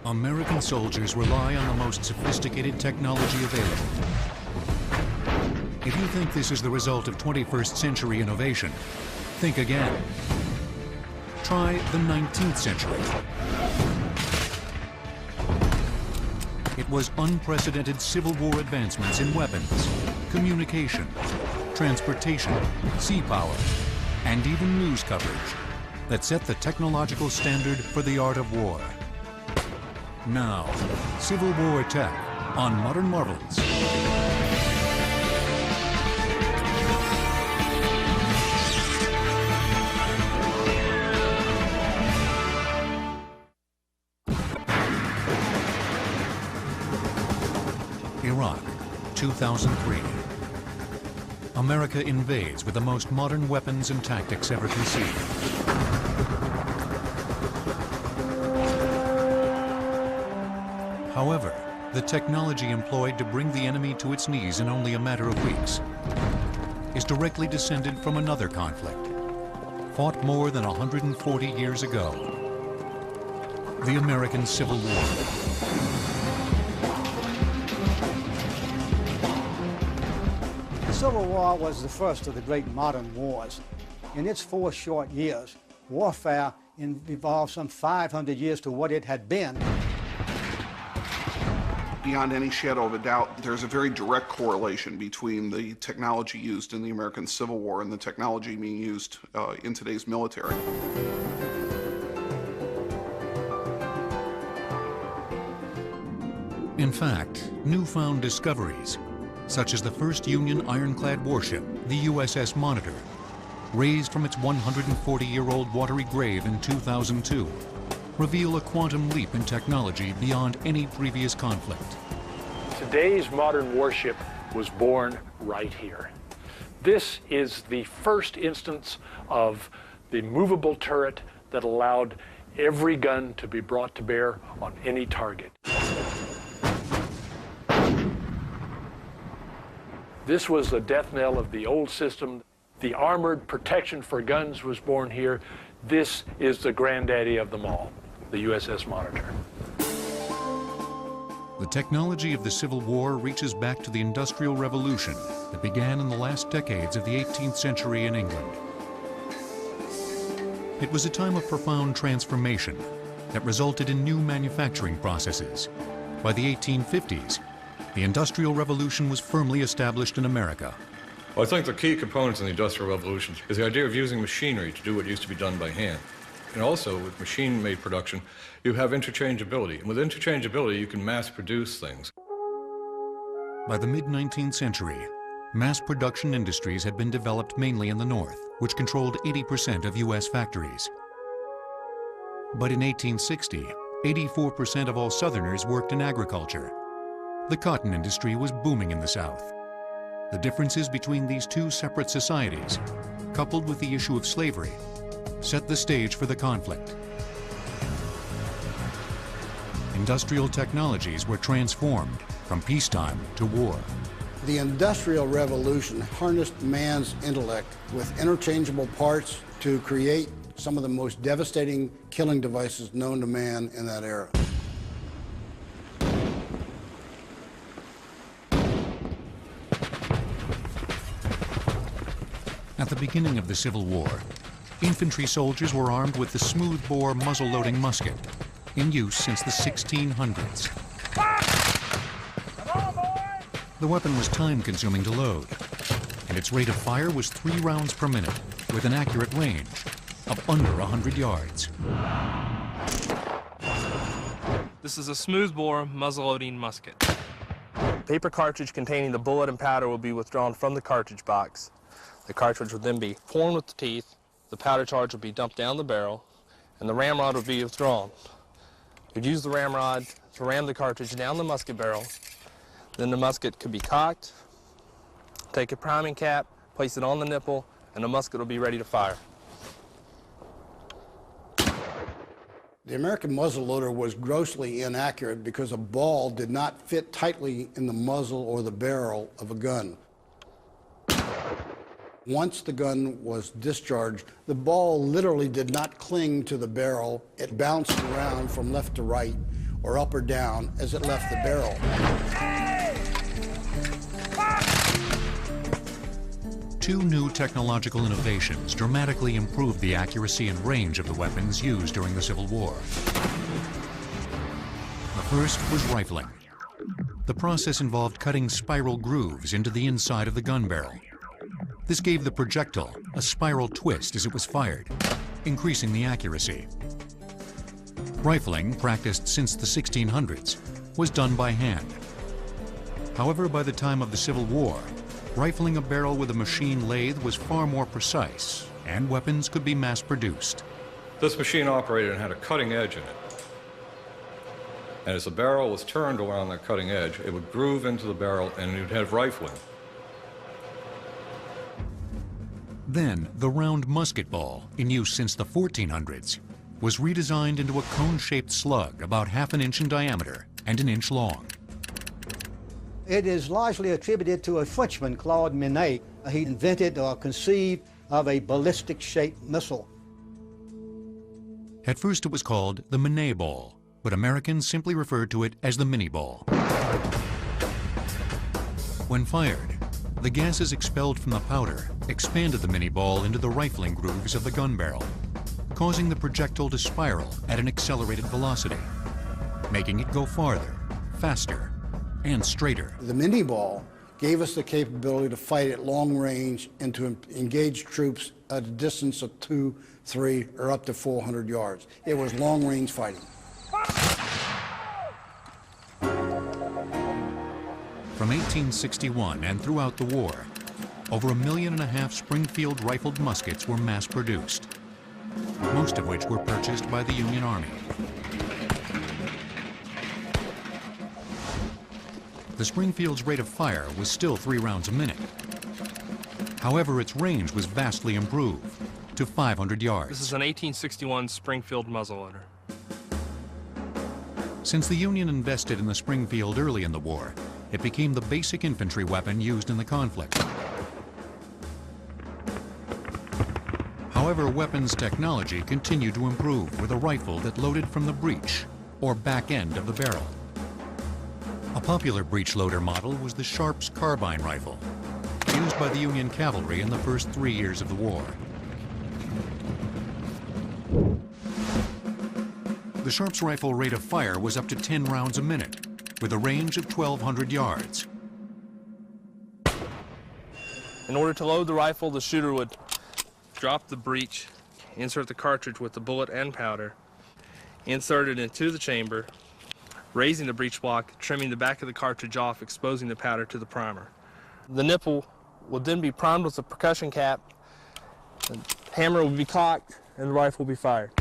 American soldiers rely on the most sophisticated technology available. If you think this is the result of 21st century innovation, think again. Try the 19th century. It was unprecedented Civil War advancements in weapons, communication, transportation, sea power, and even news coverage that set the technological standard for the art of war. Now, Civil War tech on Modern Marvels. Iraq, 2003. America invades with the most modern weapons and tactics ever conceived. However, the technology employed to bring the enemy to its knees in only a matter of weeks is directly descended from another conflict, fought more than 140 years ago, the American Civil War. The Civil War was the first of the great modern wars. In its 4 short years, warfare evolved some 500 years to what it had been. Beyond any shadow of a doubt, there's a very direct correlation between the technology used in the American Civil War and the technology being used in today's military. In fact, newfound discoveries, such as the first Union ironclad warship, the USS Monitor, raised from its 140-year-old watery grave in 2002, reveal a quantum leap in technology beyond any previous conflict. Today's modern warship was born right here. This is the first instance of the movable turret that allowed every gun to be brought to bear on any target. This was the death knell of the old system. The armored protection for guns was born here. This is the granddaddy of them all, the USS Monitor. The technology of the Civil War reaches back to the Industrial Revolution that began in the last decades of the 18th century in England. It was a time of profound transformation that resulted in new manufacturing processes. By the 1850s, the Industrial Revolution was firmly established in America. Well, I think the key components in the Industrial Revolution is the idea of using machinery to do what used to be done by hand. And also, with machine-made production, you have interchangeability. And with interchangeability, you can mass-produce things. By the mid-19th century, mass production industries had been developed mainly in the North, which controlled 80% of U.S. factories. But in 1860, 84% of all Southerners worked in agriculture. The cotton industry was booming in the South. The differences between these two separate societies, coupled with the issue of slavery, set the stage for the conflict. Industrial technologies were transformed from peacetime to war. The Industrial Revolution harnessed man's intellect with interchangeable parts to create some of the most devastating killing devices known to man in that era. At the beginning of the Civil War, infantry soldiers were armed with the smoothbore muzzle-loading musket, in use since the 1600s. The weapon was time-consuming to load, and its rate of fire was 3 rounds per minute, with an accurate range of under 100 yards. This is a smoothbore muzzle-loading musket. Paper cartridge containing the bullet and powder will be withdrawn from the cartridge box. The cartridge will then be formed with the teeth, the powder charge will be dumped down the barrel, and the ramrod will be withdrawn. You'd use the ramrod to ram the cartridge down the musket barrel. Then the musket could be cocked, take a priming cap, place it on the nipple, and the musket will be ready to fire. The American muzzleloader was grossly inaccurate because a ball did not fit tightly in the muzzle or the barrel of a gun. Once the gun was discharged, the ball literally did not cling to the barrel. It bounced around from left to right or up or down as it left the barrel. Two new technological innovations dramatically improved the accuracy and range of the weapons used during the Civil War. The first was rifling. The process involved cutting spiral grooves into the inside of the gun barrel. This gave the projectile a spiral twist as it was fired, increasing the accuracy. Rifling, practiced since the 1600s, was done by hand. However, by the time of the Civil War, rifling a barrel with a machine lathe was far more precise, and weapons could be mass-produced. This machine operated and had a cutting edge in it. And as the barrel was turned around that cutting edge, it would groove into the barrel and you'd have rifling. Then, the round musket ball, in use since the 1400s, was redesigned into a cone-shaped slug about ½ an inch in diameter and an inch long. It is largely attributed to a Frenchman, Claude Minié. He invented or conceived of a ballistic-shaped missile. At first it was called the Minié ball, but Americans simply referred to it as the Mini ball. When fired, the gases expelled from the powder expanded the Mini ball into the rifling grooves of the gun barrel, causing the projectile to spiral at an accelerated velocity, making it go farther, faster, and straighter. The Mini ball gave us the capability to fight at long range and to engage troops at a distance of 2, 3, or up to 400 yards. It was long-range fighting. From 1861 and throughout the war, over 1.5 million Springfield rifled muskets were mass-produced, most of which were purchased by the Union Army. The Springfield's rate of fire was still 3 rounds a minute. However, its range was vastly improved to 500 yards. This is an 1861 Springfield muzzleloader. Since the Union invested in the Springfield early in the war, it became the basic infantry weapon used in the conflict. However, weapons technology continued to improve with a rifle that loaded from the breech, or back end of the barrel. A popular breech loader model was the Sharps carbine rifle, used by the Union cavalry in the first 3 years of the war. The Sharps rifle rate of fire was up to 10 rounds a minute, with a range of 1,200 yards. In order to load the rifle, the shooter would drop the breech, insert the cartridge with the bullet and powder, insert it into the chamber, raising the breech block, trimming the back of the cartridge off, exposing the powder to the primer. The nipple would then be primed with a percussion cap, the hammer would be cocked, and the rifle would be fired.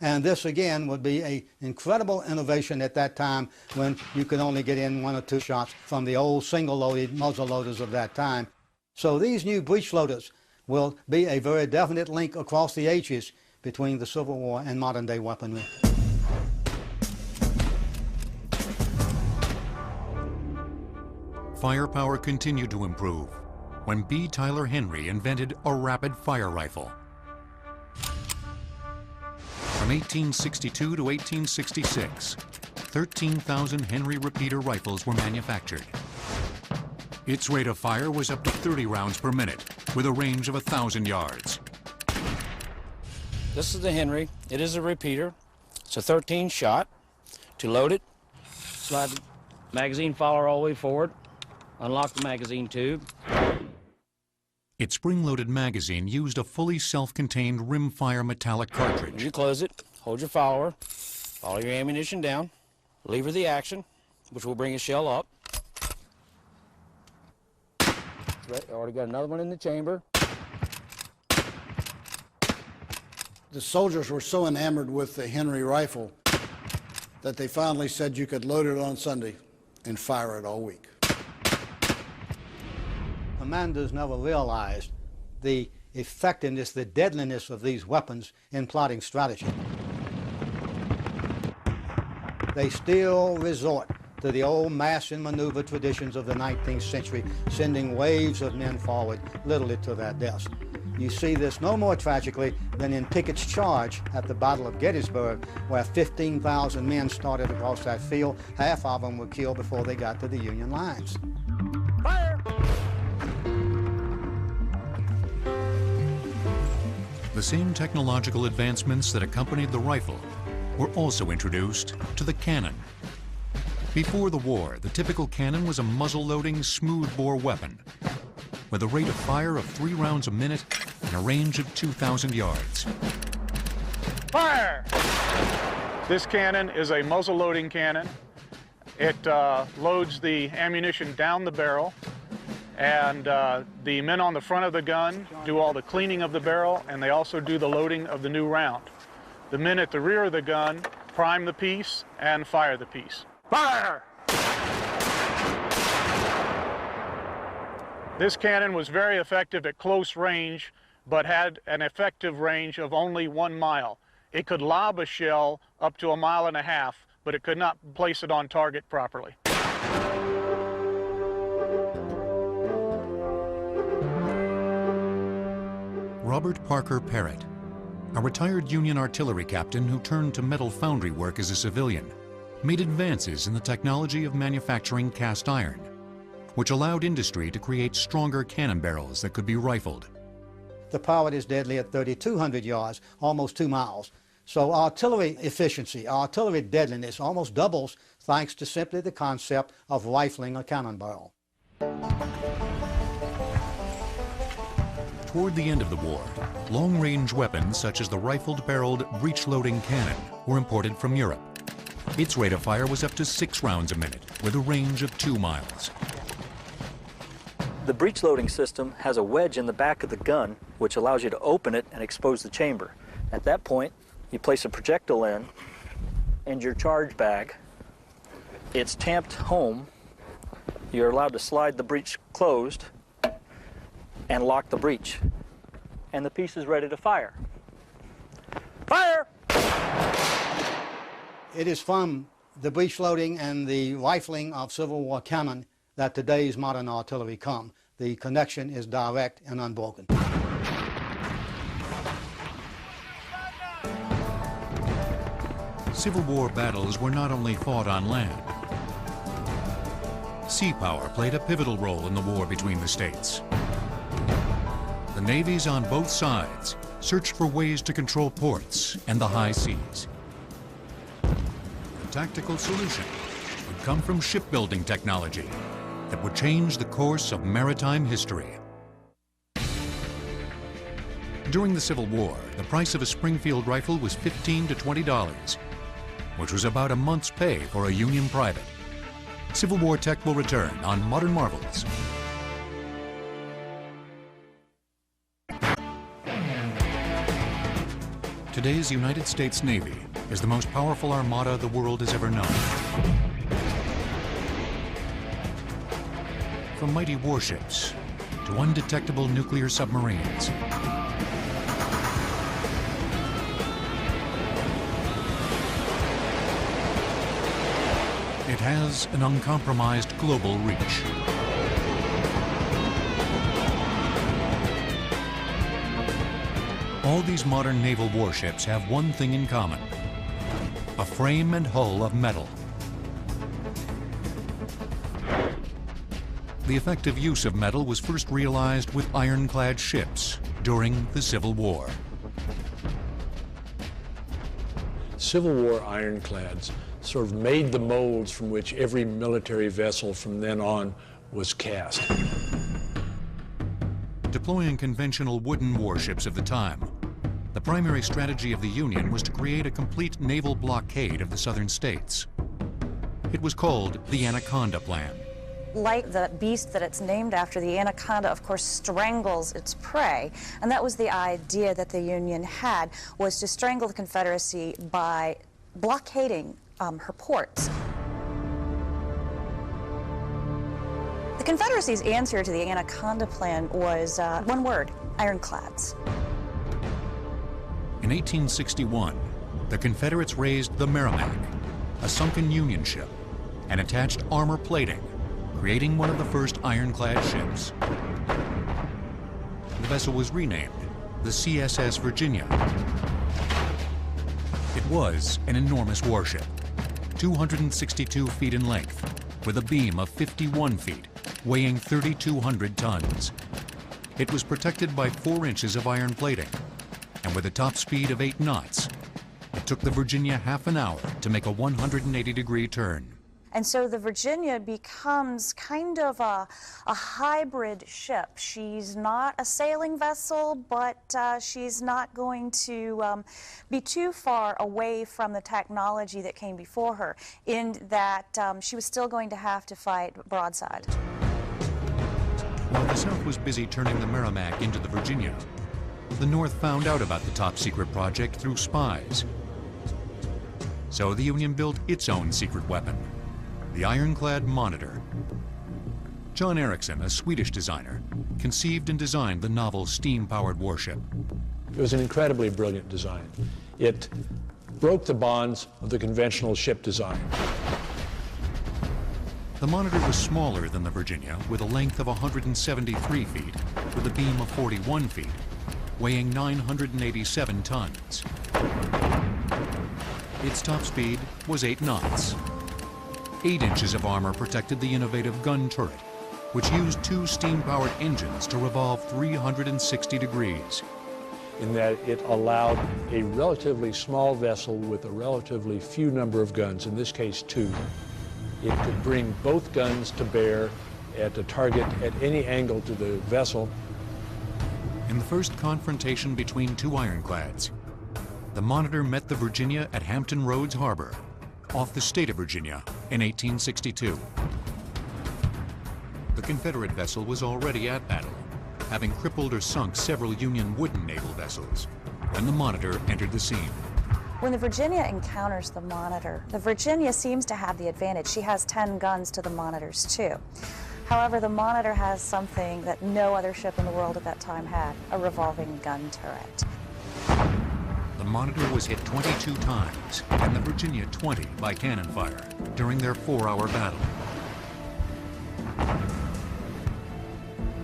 And this, again, would be an incredible innovation at that time when you could only get in 1 or 2 shots from the old single-loaded muzzle loaders of that time. So these new breech loaders will be a very definite link across the ages between the Civil War and modern-day weaponry. Firepower continued to improve when B. Tyler Henry invented a rapid-fire rifle. From 1862 to 1866, 13,000 Henry repeater rifles were manufactured. Its rate of fire was up to 30 rounds per minute, with a range of 1,000 yards. This is the Henry. It is a repeater. It's a 13 shot. To load it, slide the magazine follower all the way forward, unlock the magazine tube. Its spring-loaded magazine used a fully self-contained rimfire metallic cartridge. When you close it, hold your follower, follow your ammunition down, lever the action, which will bring a shell up. Right, already got another one in the chamber. The soldiers were so enamored with the Henry rifle that they finally said you could load it on Sunday and fire it all week. Commanders never realized the effectiveness, the deadliness of these weapons in plotting strategy. They still resort to the old mass and maneuver traditions of the 19th century, sending waves of men forward, literally to their deaths. You see this no more tragically than in Pickett's charge at the Battle of Gettysburg, where 15,000 men started across that field. Half of them were killed before they got to the Union lines. Fire! The same technological advancements that accompanied the rifle were also introduced to the cannon. Before the war, the typical cannon was a muzzle-loading, smoothbore weapon with a rate of fire of 3 rounds a minute and a range of 2,000 yards. Fire! This cannon is a muzzle-loading cannon. It loads the ammunition down the barrel, and the men on the front of the gun do all the cleaning of the barrel, and they also do the loading of the new round. The men at the rear of the gun prime the piece and fire the piece. Fire! This cannon was very effective at close range, but had an effective range of only 1 mile. It could lob a shell up to 1.5 miles, but it could not place it on target properly. Robert Parker Parrott, a retired Union artillery captain who turned to metal foundry work as a civilian, made advances in the technology of manufacturing cast iron, which allowed industry to create stronger cannon barrels that could be rifled. The powder is deadly at 3,200 yards, almost 2 miles. So artillery efficiency, artillery deadliness almost doubles thanks to simply the concept of rifling a cannon barrel. Toward the end of the war, long-range weapons such as the rifled-barreled breech-loading cannon were imported from Europe. Its rate of fire was up to 6 rounds a minute, with a range of 2 miles. The breech loading system has a wedge in the back of the gun, which allows you to open it and expose the chamber. At that point, you place a projectile in and your charge bag. It's tamped home. You're allowed to slide the breech closed and lock the breech. And the piece is ready to fire. Fire! It is from the breech loading and the rifling of Civil War cannon that today's modern artillery come. The connection is direct and unbroken. Civil War battles were not only fought on land. Sea power played a pivotal role in the war between the states. The navies on both sides searched for ways to control ports and the high seas. The tactical solution would come from shipbuilding technology that would change the course of maritime history. During the Civil War, the price of a Springfield rifle was $15 to $20, which was about a month's pay for a Union private. Civil War Tech will return on Modern Marvels. Today's United States Navy is the most powerful armada the world has ever known. From mighty warships to undetectable nuclear submarines. It has an uncompromised global reach. All these modern naval warships have one thing in common: a frame and hull of metal. The effective use of metal was first realized with ironclad ships during the Civil War. Civil War ironclads sort of made the molds from which every military vessel from then on was cast. Deploying conventional wooden warships of the time, the primary strategy of the Union was to create a complete naval blockade of the southern states. It was called the Anaconda Plan. Like the beast that it's named after, the anaconda, of course, strangles its prey. And that was the idea that the Union had, was to strangle the Confederacy by blockading her ports. The Confederacy's answer to the Anaconda Plan was one word: ironclads. In 1861, the Confederates raised the Merrimac, a sunken Union ship, and attached armor plating, creating one of the first ironclad ships. the vessel was renamed the CSS Virginia. It was an enormous warship, 262 feet in length, with a beam of 51 feet, weighing 3,200 tons. It was protected by 4 inches of iron plating, and with a top speed of 8 knots, it took the Virginia half an hour to make a 180-degree turn. And so the Virginia becomes kind of a hybrid ship. She's not a sailing vessel, but she's not going to be too far away from the technology that came before her, in that she was still going to have to fight broadside. While the South was busy turning the Merrimack into the Virginia, the North found out about the top-secret project through spies. So the Union built its own secret weapon, the ironclad Monitor. John Ericsson, a Swedish designer, conceived and designed the novel steam-powered warship. It was an incredibly brilliant design. It broke the bonds of the conventional ship design. The Monitor was smaller than the Virginia, with a length of 173 feet, with a beam of 41 feet, weighing 987 tons. Its top speed was 8 knots. 8 inches of armor protected the innovative gun turret, which used 2 steam-powered engines to revolve 360 degrees. In that it allowed a relatively small vessel with a relatively few number of guns, in this case 2. It could bring both guns to bear at a target at any angle to the vessel. In the first confrontation between 2 ironclads, the Monitor met the Virginia at Hampton Roads Harbor, off the state of Virginia, in 1862. The Confederate vessel was already at battle, having crippled or sunk several Union wooden naval vessels, when the Monitor entered the scene. When the Virginia encounters the Monitor, the Virginia seems to have the advantage. She has 10 guns to the Monitor's 2. However, the Monitor has something that no other ship in the world at that time had, a revolving gun turret. The Monitor was hit 22 times, and the Virginia 20 by cannon fire during their 4-hour battle.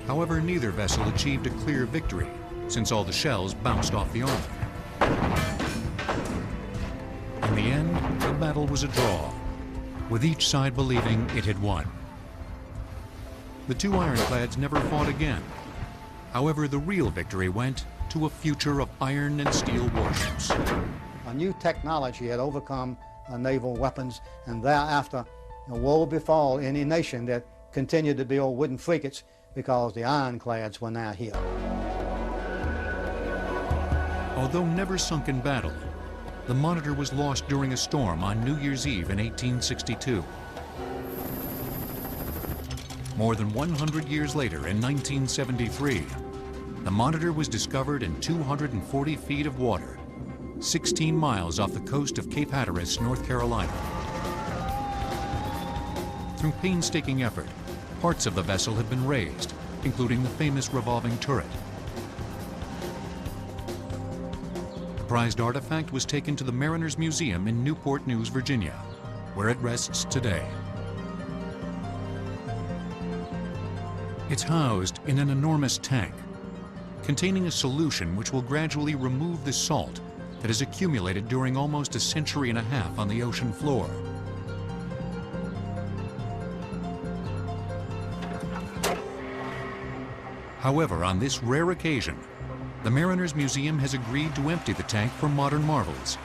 However, neither vessel achieved a clear victory, since all the shells bounced off the armor. In the end, the battle was a draw, with each side believing it had won. The 2 ironclads never fought again. However, the real victory went to a future of iron and steel warships. A new technology had overcome naval weapons, and thereafter woe befall any nation that continued to build wooden frigates, because the ironclads were now here. Although never sunk in battle, the Monitor was lost during a storm on New Year's Eve in 1862. More than 100 years later, in 1973, the Monitor was discovered in 240 feet of water, 16 miles off the coast of Cape Hatteras, North Carolina. Through painstaking effort, parts of the vessel have been raised, including the famous revolving turret. The prized artifact was taken to the Mariners Museum in Newport News, Virginia, where it rests today. It's housed in an enormous tank, containing a solution which will gradually remove the salt that has accumulated during almost a century and a half on the ocean floor. However, on this rare occasion, the Mariners Museum has agreed to empty the tank for modern marvels,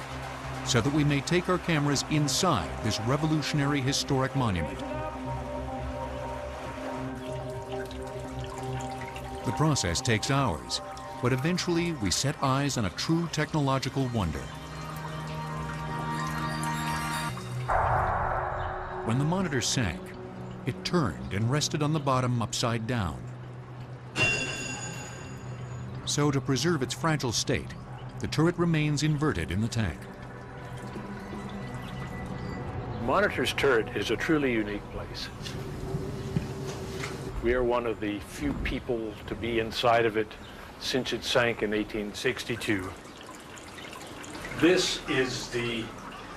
so that we may take our cameras inside this revolutionary historic monument. The process takes hours, but eventually we set eyes on a true technological wonder. When the Monitor sank, it turned and rested on the bottom upside down. So to preserve its fragile state, the turret remains inverted in the tank. Monitor's turret is a truly unique place. We are one of the few people to be inside of it since it sank in 1862. This is the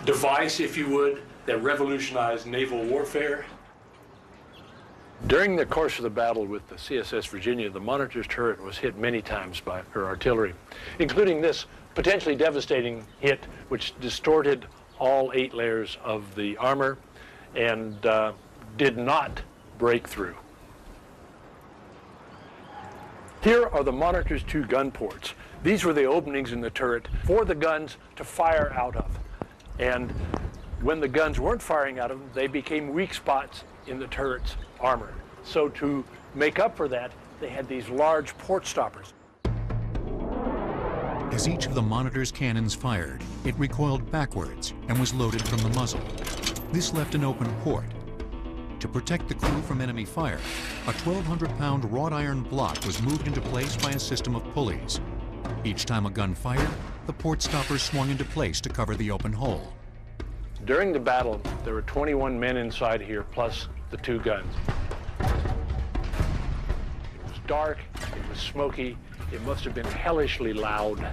device, if you would, that revolutionized naval warfare. During the course of the battle with the CSS Virginia, the Monitor's turret was hit many times by her artillery, including this potentially devastating hit, which distorted all 8 layers of the armor and did not break through. Here are the Monitor's 2 gun ports. These were the openings in the turret for the guns to fire out of. And when the guns weren't firing out of them, they became weak spots in the turret's armor. So to make up for that, they had these large port stoppers. As each of the Monitor's cannons fired, it recoiled backwards and was loaded from the muzzle. This left an open port. To protect the crew from enemy fire, a 1,200-pound wrought iron block was moved into place by a system of pulleys. Each time a gun fired, the port stoppers swung into place to cover the open hole. During the battle, there were 21 men inside here, plus the 2 guns. It was dark, it was smoky, it must have been hellishly loud.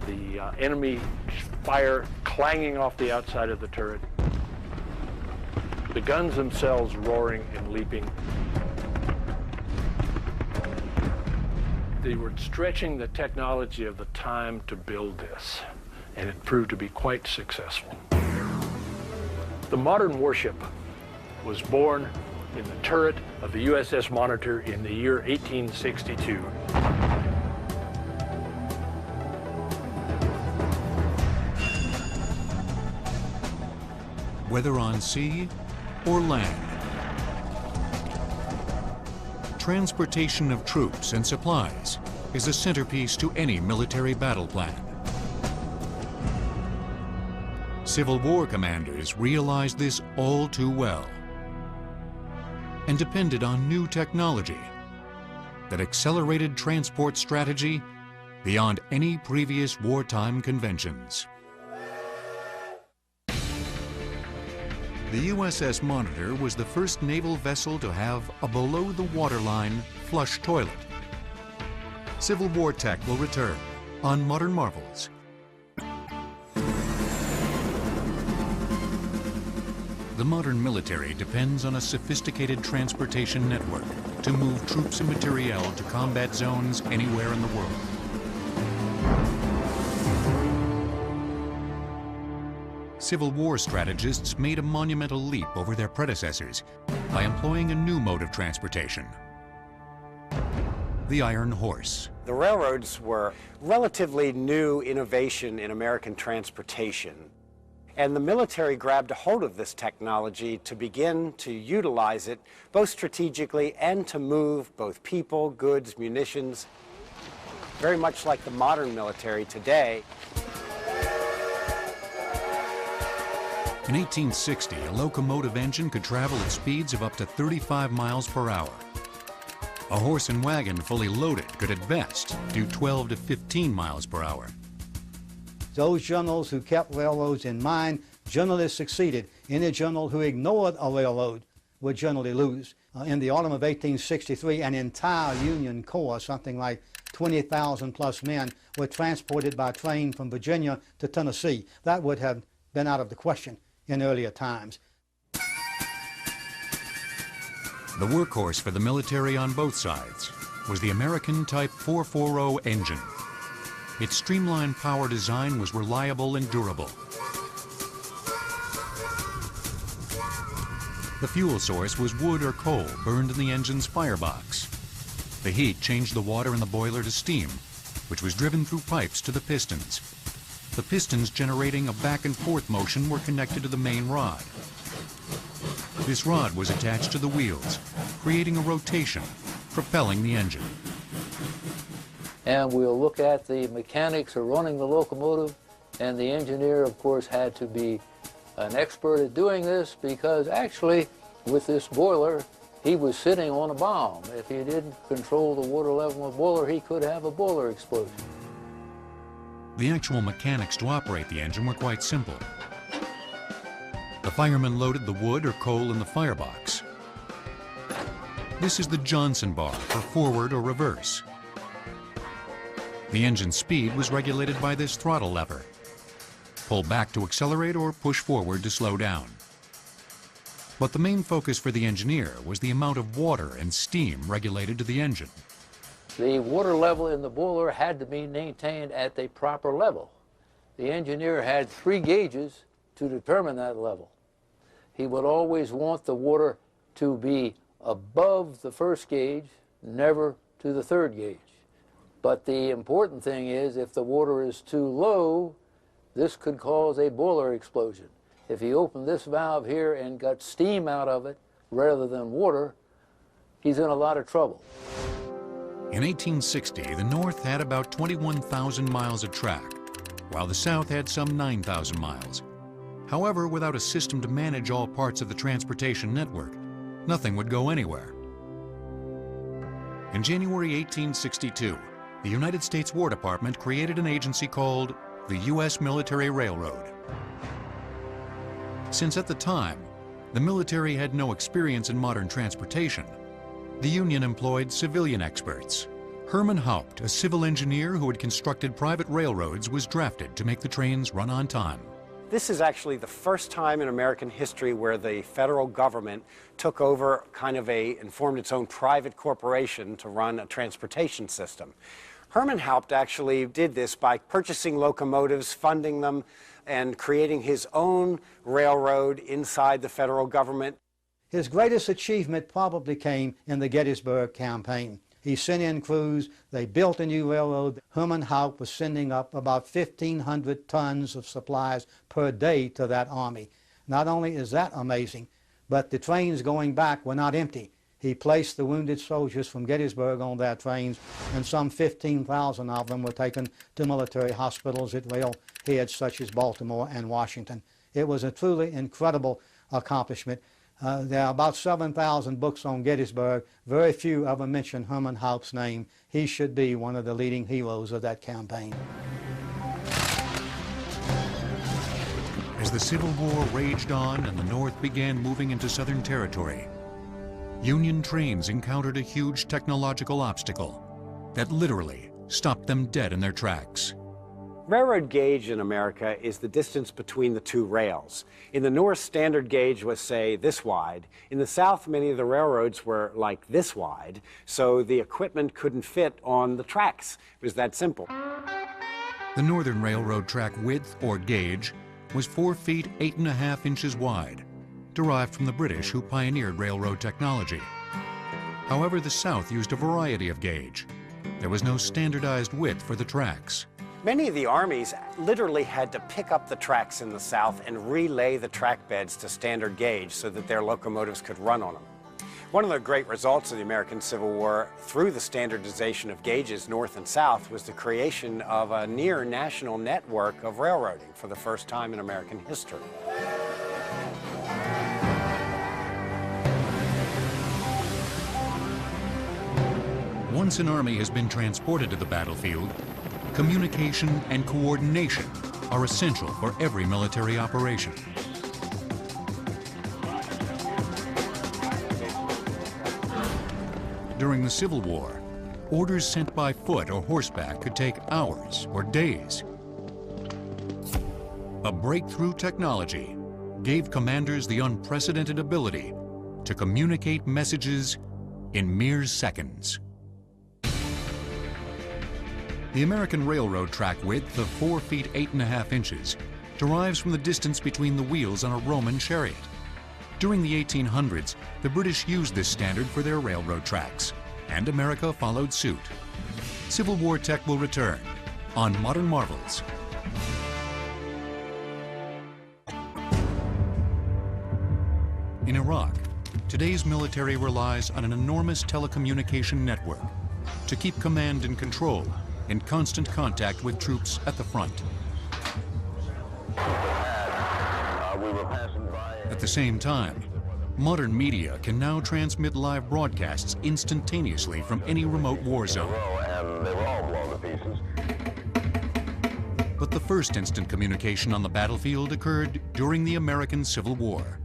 The enemy fire clanging off the outside of the turret. The guns themselves roaring and leaping. They were stretching the technology of the time to build this, and it proved to be quite successful. The modern warship was born in the turret of the USS Monitor in the year 1862. Whether on sea or land, transportation of troops and supplies is a centerpiece to any military battle plan. Civil War commanders realized this all too well and depended on new technology that accelerated transport strategy beyond any previous wartime conventions. The USS Monitor was the first naval vessel to have a below-the-waterline flush toilet. Civil War tech will return on Modern Marvels. The modern military depends on a sophisticated transportation network to move troops and materiel to combat zones anywhere in the world. Civil War strategists made a monumental leap over their predecessors by employing a new mode of transportation, the Iron Horse. The railroads were relatively new innovation in American transportation, and the military grabbed a hold of this technology to begin to utilize it both strategically and to move both people, goods, munitions, very much like the modern military today. In 1860, a locomotive engine could travel at speeds of up to 35 miles per hour. A horse and wagon fully loaded could at best do 12 to 15 miles per hour. Those generals who kept railroads in mind generally succeeded. Any general who ignored a railroad would generally lose. In the autumn of 1863, an entire Union Corps, something like 20,000 plus men, were transported by train from Virginia to Tennessee. That would have been out of the question in earlier times. The workhorse for the military on both sides was the American Type 440 engine. Its streamlined power design was reliable and durable. The fuel source was wood or coal burned in the engine's firebox. The heat changed the water in the boiler to steam, which was driven through pipes to the pistons. The pistons generating a back and forth motion were connected to the main rod. This rod was attached to the wheels, creating a rotation, propelling the engine. And we'll look at the mechanics of running the locomotive, and the engineer, of course, had to be an expert at doing this because actually, with this boiler, he was sitting on a bomb. If he didn't control the water level of the boiler, he could have a boiler explosion. The actual mechanics to operate the engine were quite simple. The fireman loaded the wood or coal in the firebox. This is the Johnson bar for forward or reverse. The engine speed was regulated by this throttle lever. Pull back to accelerate or push forward to slow down. But the main focus for the engineer was the amount of water and steam regulated to the engine. The water level in the boiler had to be maintained at the proper level. The engineer had 3 gauges to determine that level. He would always want the water to be above the first gauge, never to the 3rd gauge. But the important thing is, if the water is too low, this could cause a boiler explosion. If he opened this valve here and got steam out of it rather than water, he's in a lot of trouble. In 1860, the North had about 21,000 miles of track, while the South had some 9,000 miles. However, without a system to manage all parts of the transportation network, nothing would go anywhere. In January 1862, the United States War Department created an agency called the U.S. Military Railroad. Since at the time, the military had no experience in modern transportation, the Union employed civilian experts. Herman Haupt, a civil engineer who had constructed private railroads, was drafted to make the trains run on time. This is actually the first time in American history where the federal government took over and formed its own private corporation to run a transportation system. Herman Haupt actually did this by purchasing locomotives, funding them, and creating his own railroad inside the federal government. His greatest achievement probably came in the Gettysburg campaign. He sent in crews, they built a new railroad. Herman Haupt was sending up about 1,500 tons of supplies per day to that army. Not only is that amazing, but the trains going back were not empty. He placed the wounded soldiers from Gettysburg on their trains, and some 15,000 of them were taken to military hospitals at railheads such as Baltimore and Washington. It was a truly incredible accomplishment. There are about 7,000 books on Gettysburg. Very few ever mention Herman Haupt's name. He should be one of the leading heroes of that campaign. As the Civil War raged on and the North began moving into Southern territory, Union trains encountered a huge technological obstacle that literally stopped them dead in their tracks. Railroad gauge in America is the distance between the 2 rails. In the North, standard gauge was, say, this wide. In the South, many of the railroads were like this wide, so the equipment couldn't fit on the tracks. It was that simple. The Northern Railroad track width, or gauge, was 4 feet 8.5 inches wide, derived from the British who pioneered railroad technology. However, the South used a variety of gauge. There was no standardized width for the tracks. Many of the armies literally had to pick up the tracks in the South and relay the track beds to standard gauge so that their locomotives could run on them. One of the great results of the American Civil War through the standardization of gauges north and south was the creation of a near national network of railroading for the first time in American history. Once an army has been transported to the battlefield, communication and coordination are essential for every military operation. During the Civil War, orders sent by foot or horseback could take hours or days. A breakthrough technology gave commanders the unprecedented ability to communicate messages in mere seconds. The American railroad track width of 4 feet 8.5 inches derives from the distance between the wheels on a Roman chariot. During the 1800s, the British used this standard for their railroad tracks, and America followed suit. Civil War tech will return on Modern Marvels. In Iraq, today's military relies on an enormous telecommunication network to keep command and control in constant contact with troops at the front. At the same time, modern media can now transmit live broadcasts instantaneously from any remote war zone. But the first instant communication on the battlefield occurred during the American Civil War.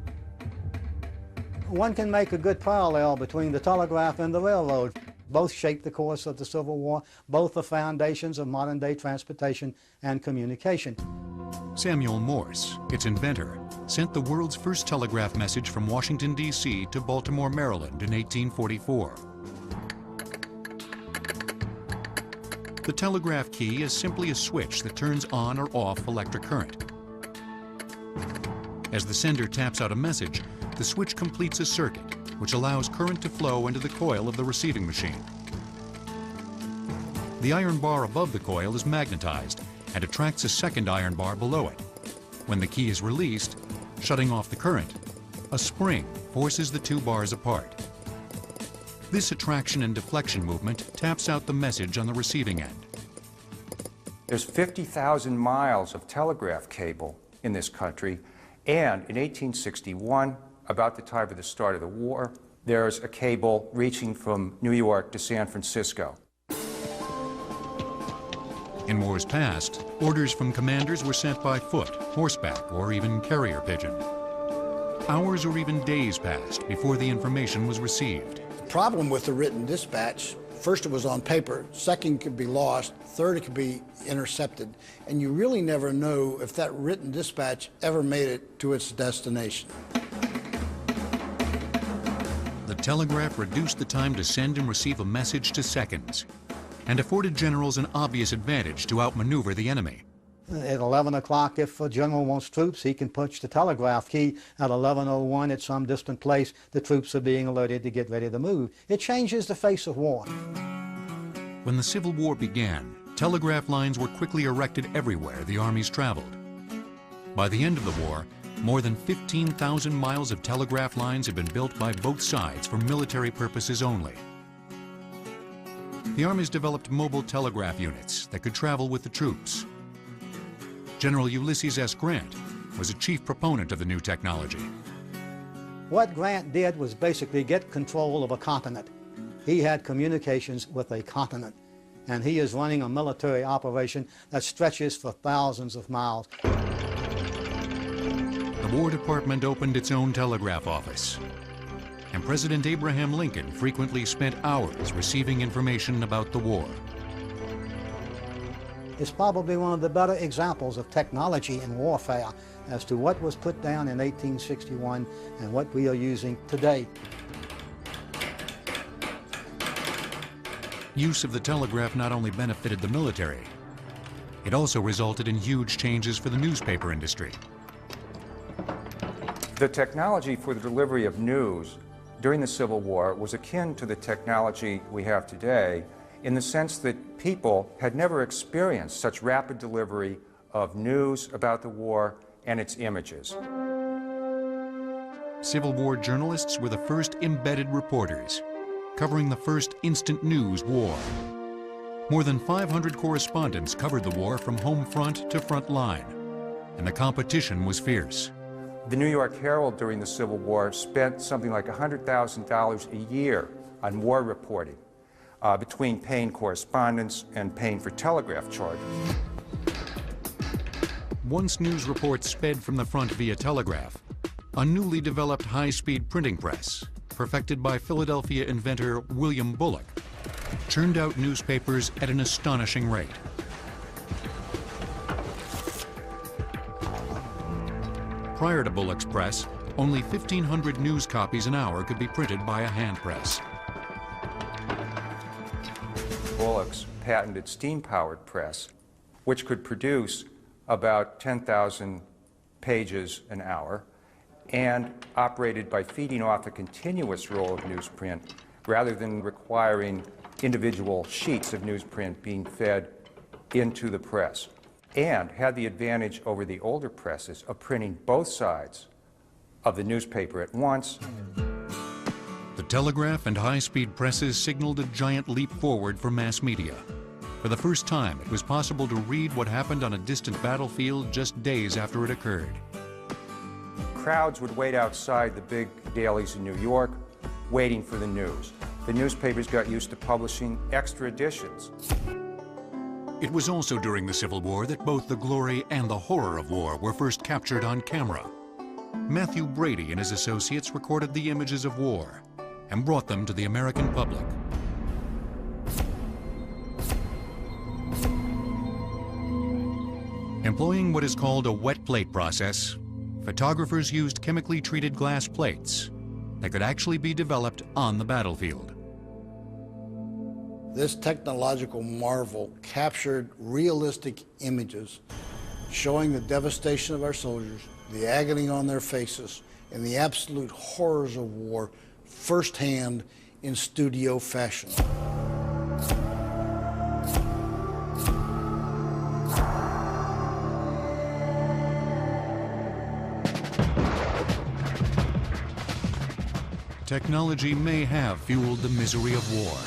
One can make a good parallel between the telegraph and the railroad. Both shaped the course of the Civil War, both the foundations of modern-day transportation and communication. Samuel Morse, its inventor, sent the world's first telegraph message from Washington, D.C. to Baltimore, Maryland in 1844. The telegraph key is simply a switch that turns on or off electric current. As the sender taps out a message, the switch completes a circuit, which allows current to flow into the coil of the receiving machine. The iron bar above the coil is magnetized and attracts a second iron bar below it. When the key is released, shutting off the current, a spring forces the two bars apart. This attraction and deflection movement taps out the message on the receiving end. There's 50,000 miles of telegraph cable in this country, and in 1861, about the time of the start of the war, there's a cable reaching from New York to San Francisco. In wars past, orders from commanders were sent by foot, horseback, or even carrier pigeon. Hours or even days passed before the information was received. The problem with the written dispatch, first it was on paper, second it could be lost, third it could be intercepted, and you really never know if that written dispatch ever made it to its destination. The telegraph reduced the time to send and receive a message to seconds, and afforded generals an obvious advantage to outmaneuver the enemy. At 11 o'clock, if a general wants troops, he can push the telegraph key. At 11:01, at some distant place, the troops are being alerted to get ready to move. It changes the face of war. When the Civil War began, telegraph lines were quickly erected everywhere the armies traveled. By the end of the war, more than 15,000 miles of telegraph lines had been built by both sides for military purposes only. The armies developed mobile telegraph units that could travel with the troops. General Ulysses S. Grant was a chief proponent of the new technology. What Grant did was basically get control of a continent. He had communications with a continent, and he is running a military operation that stretches for thousands of miles. The War Department opened its own telegraph office, and President Abraham Lincoln frequently spent hours receiving information about the war. It's probably one of the better examples of technology in warfare as to what was put down in 1861 and what we are using today. Use of the telegraph not only benefited the military, it also resulted in huge changes for the newspaper industry. The technology for the delivery of news during the Civil War was akin to the technology we have today, in the sense that people had never experienced such rapid delivery of news about the war and its images. Civil War journalists were the first embedded reporters, covering the first instant news war. More than 500 correspondents covered the war from home front to front line, and the competition was fierce. The New York Herald during the Civil War spent something like $100,000 a year on war reporting, between paying correspondents and paying for telegraph charges. Once news reports sped from the front via telegraph, a newly developed high-speed printing press, perfected by Philadelphia inventor William Bullock, churned out newspapers at an astonishing rate. Prior to Bullock's press, only 1,500 news copies an hour could be printed by a hand press. Bullock's patented steam-powered press, which could produce about 10,000 pages an hour, and operated by feeding off a continuous roll of newsprint rather than requiring individual sheets of newsprint being fed into the press, and had the advantage over the older presses of printing both sides of the newspaper at once. The telegraph and high-speed presses signaled a giant leap forward for mass media. For the first time, it was possible to read what happened on a distant battlefield just days after it occurred. Crowds would wait outside the big dailies in New York, waiting for the news. The newspapers got used to publishing extra editions. It was also during the Civil War that both the glory and the horror of war were first captured on camera. Matthew Brady and his associates recorded the images of war and brought them to the American public. Employing what is called a wet plate process, photographers used chemically treated glass plates that could actually be developed on the battlefield. This technological marvel captured realistic images showing the devastation of our soldiers, the agony on their faces, and the absolute horrors of war firsthand in studio fashion. Technology may have fueled the misery of war.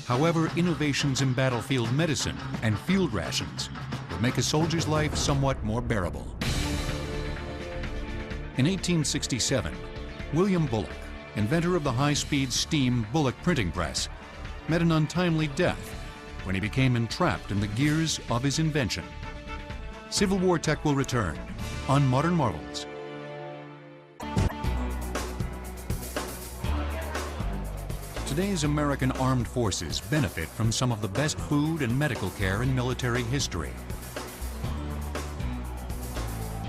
However, innovations in battlefield medicine and field rations would make a soldier's life somewhat more bearable. In 1867, William Bullock, inventor of the high-speed steam Bullock printing press, met an untimely death when he became entrapped in the gears of his invention. Civil War Tech will return on Modern Marvels. Today's American armed forces benefit from some of the best food and medical care in military history.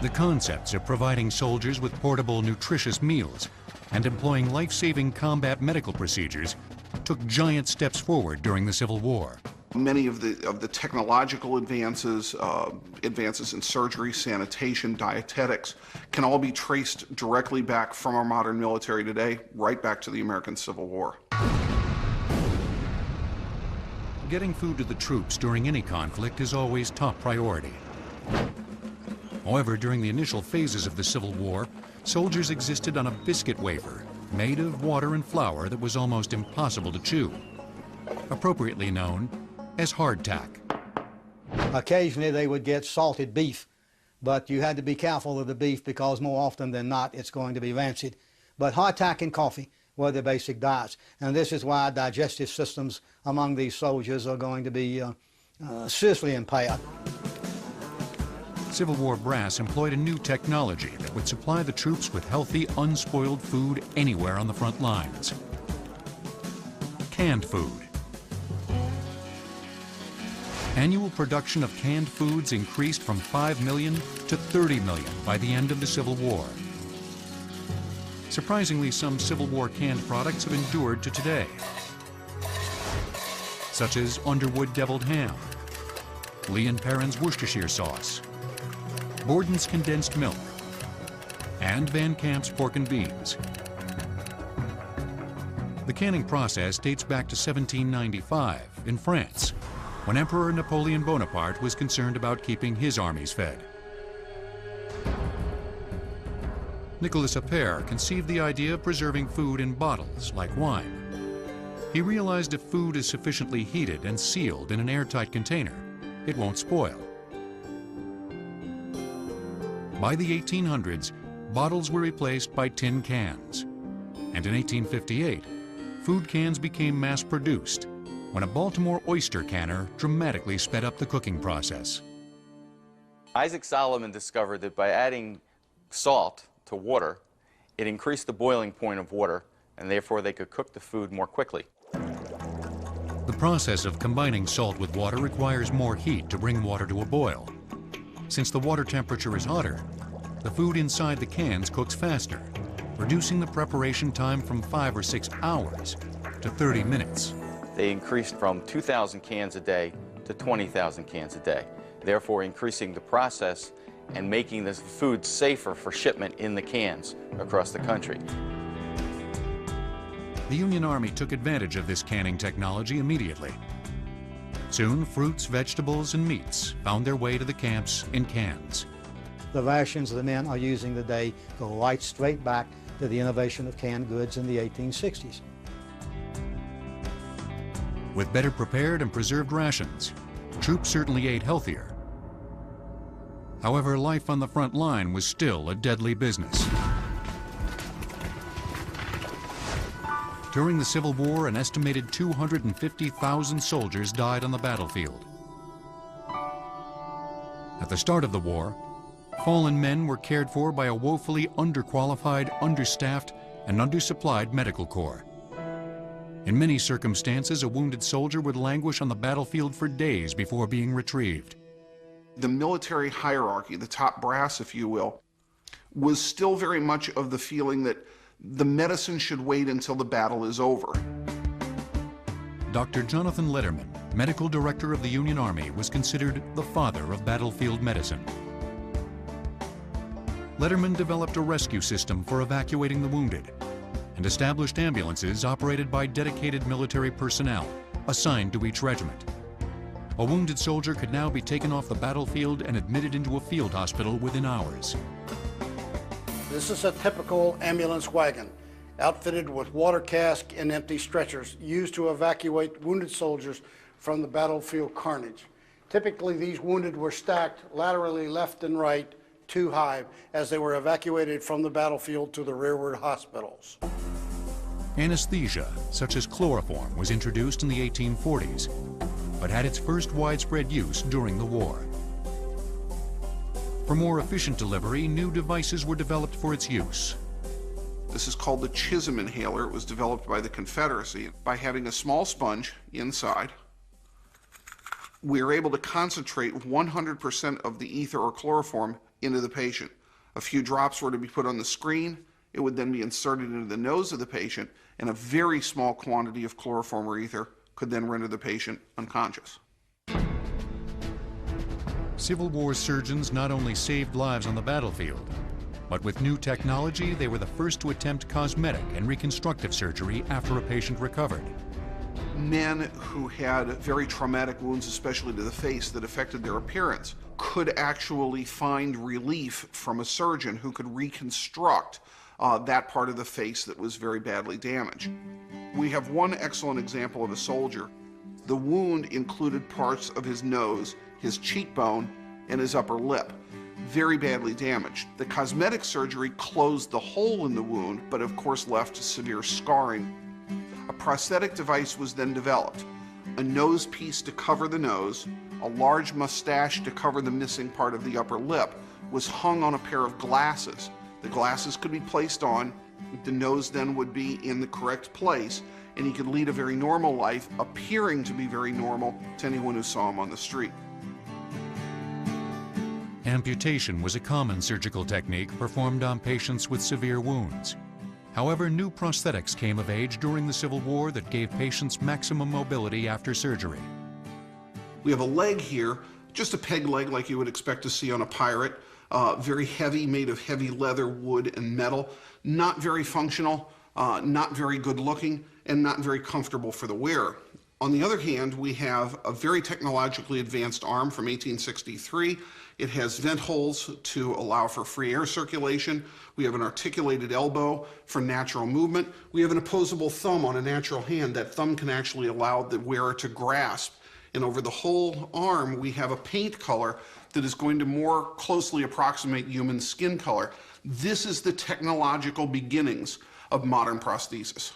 The concepts of providing soldiers with portable, nutritious meals and employing life-saving combat medical procedures took giant steps forward during the Civil War. Many of the technological advances, advances in surgery, sanitation, dietetics, can all be traced directly back from our modern military today, right back to the American Civil War. Getting food to the troops during any conflict is always top priority. However, during the initial phases of the Civil War, soldiers existed on a biscuit wafer made of water and flour that was almost impossible to chew, appropriately known as hardtack. Occasionally they would get salted beef, but you had to be careful of the beef because more often than not it's going to be rancid. But hardtack and coffee were the basic diets, and this is why digestive systems among these soldiers are going to be seriously impaired. Civil War brass employed a new technology that would supply the troops with healthy, unspoiled food anywhere on the front lines. Canned food. Annual production of canned foods increased from 5 million to 30 million by the end of the Civil War. Surprisingly, some Civil War canned products have endured to today, such as Underwood deviled ham, Lee & Perrins Worcestershire sauce, Borden's condensed milk, and Van Camp's pork and beans. The canning process dates back to 1795 in France, when Emperor Napoleon Bonaparte was concerned about keeping his armies fed. Nicolas Appert conceived the idea of preserving food in bottles like wine. He realized if food is sufficiently heated and sealed in an airtight container, it won't spoil. By the 1800s, bottles were replaced by tin cans. And in 1858, food cans became mass-produced when a Baltimore oyster canner dramatically sped up the cooking process. Isaac Solomon discovered that by adding salt to water, it increased the boiling point of water, and therefore they could cook the food more quickly. The process of combining salt with water requires more heat to bring water to a boil. Since the water temperature is hotter, the food inside the cans cooks faster, reducing the preparation time from 5 or 6 hours to 30 minutes. They increased from 2,000 cans a day to 20,000 cans a day, therefore increasing the process and making the food safer for shipment in the cans across the country. The Union Army took advantage of this canning technology immediately. Soon, fruits, vegetables, and meats found their way to the camps in cans. The rations the men are using today go right straight back to the innovation of canned goods in the 1860s. With better prepared and preserved rations, troops certainly ate healthier. However, life on the front line was still a deadly business. During the Civil War, an estimated 250,000 soldiers died on the battlefield. At the start of the war, fallen men were cared for by a woefully underqualified, understaffed, and undersupplied medical corps. In many circumstances, a wounded soldier would languish on the battlefield for days before being retrieved. The military hierarchy, the top brass, if you will, was still very much of the feeling that the medicine should wait until the battle is over. Dr. Jonathan Letterman, medical director of the Union Army, was considered the father of battlefield medicine. Letterman developed a rescue system for evacuating the wounded and established ambulances operated by dedicated military personnel assigned to each regiment. A wounded soldier could now be taken off the battlefield and admitted into a field hospital within hours. This is a typical ambulance wagon, outfitted with water cask and empty stretchers used to evacuate wounded soldiers from the battlefield carnage. Typically, these wounded were stacked laterally left and right, too high, as they were evacuated from the battlefield to the rearward hospitals. Anesthesia, such as chloroform, was introduced in the 1840s, but had its first widespread use during the war. For more efficient delivery, new devices were developed for its use. This is called the Chisholm inhaler. It was developed by the Confederacy. By having a small sponge inside, we are able to concentrate 100% of the ether or chloroform into the patient. A few drops were to be put on the screen. It would then be inserted into the nose of the patient, and a very small quantity of chloroform or ether could then render the patient unconscious. Civil War surgeons not only saved lives on the battlefield, but with new technology, they were the first to attempt cosmetic and reconstructive surgery after a patient recovered. Men who had very traumatic wounds, especially to the face, that affected their appearance, could actually find relief from a surgeon who could reconstruct that part of the face that was very badly damaged. We have one excellent example of a soldier. The wound included parts of his nose, his cheekbone, and his upper lip, very badly damaged. The cosmetic surgery closed the hole in the wound, but of course left severe scarring. A prosthetic device was then developed, a nose piece to cover the nose, a large mustache to cover the missing part of the upper lip, was hung on a pair of glasses. The glasses could be placed on, the nose then would be in the correct place, and he could lead a very normal life, appearing to be very normal to anyone who saw him on the street. Amputation was a common surgical technique performed on patients with severe wounds. However, new prosthetics came of age during the Civil War that gave patients maximum mobility after surgery. We have a leg here, just a peg leg like you would expect to see on a pirate, very heavy, made of heavy leather, wood, and metal, not very functional, not very good looking, and not very comfortable for the wearer. On the other hand, we have a very technologically advanced arm from 1863. It has vent holes to allow for free air circulation. We have an articulated elbow for natural movement. We have an opposable thumb on a natural hand. That thumb can actually allow the wearer to grasp. And over the whole arm, we have a paint color that is going to more closely approximate human skin color. This is the technological beginnings of modern prosthesis.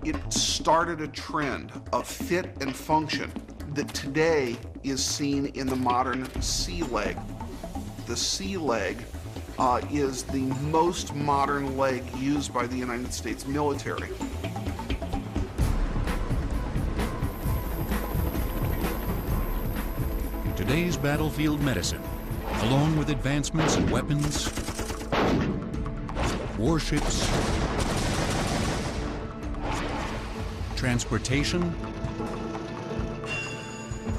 It started a trend of fit and function that today is seen in the modern sea leg. The sea leg is the most modern leg used by the United States military. Today's battlefield medicine, along with advancements in weapons, warships, transportation,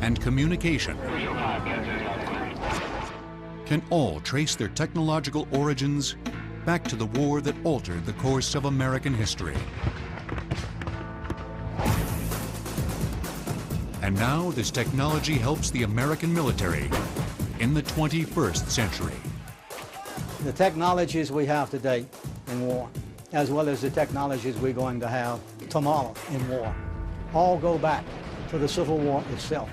and communication, can all trace their technological origins back to the war that altered the course of American history. And now this technology helps the American military in the 21st century. The technologies we have today in war, as well as the technologies we're going to have tomorrow in war, all go back to the Civil War itself,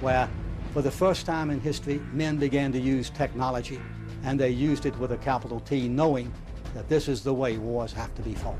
where for the first time in history, men began to use technology, and they used it with a capital T, knowing that this is the way wars have to be fought.